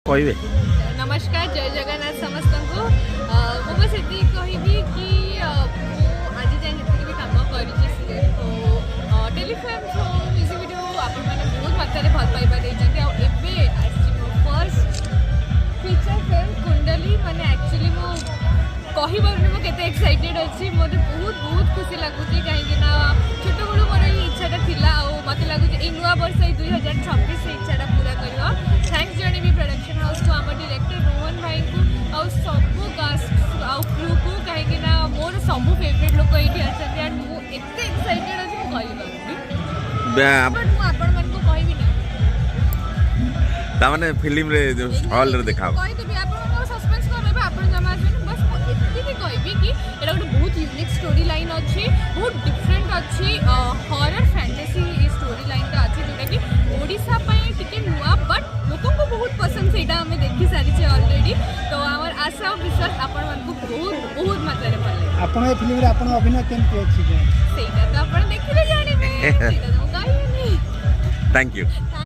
कहबे नमस्कार जय जगन्नाथ समस्त को मुझे से कहबी कि आज जाए जितनी भी कम कर टेलीफिल्म शो म्यूजिक वीडियो आप बहुत मात्रा भल पाइबा देते फर्स्ट फीचर फिल्म कुंडली माने एक्चुअली मो कहबारे मुझे एक्साइटेड अच्छी मत बहुत खुशी लगुच कहीं छोट बड़ू मोर ये इच्छाटा था मत लगुच ये नुआ वर्ष 2026 से इच्छाटा पूरा कर थैंक्स जणेबी प्रोडक्शन हाउस को आम डायरेक्टर रोहन भाई को सबू कास्ट आउ क्रू को कहीं मोर सब फेवरेट लोक ये अच्छा एंड मुझे एक्साइटेड अच्छी तामाने फिल्म रे हॉल रे देखा कहदेवी आप सस्पेंस कर आप जमा बस ये कहबी कि एटा गोटे बहुत यूनिक स्टोरी लाइन अच्छी बहुत डिफरेंट अच्छी हॉरर फैंटेसी स्टोरी लाइन टा अच्छी जोटा कि ओडिशा पई टिके नुआ बट लोकों को बहुत पसंद सेटा हमें देखि सारी छे ऑलरेडी तो हमर आशा और विश्वास आपण मन को बहुत मात्रा रे भल लागे आपण ए फिल्म रे आपण अभिनय केमति अछि सेटा तो आपण देखिले जानिबे सेटा तो गाई नहीं थैंक यू।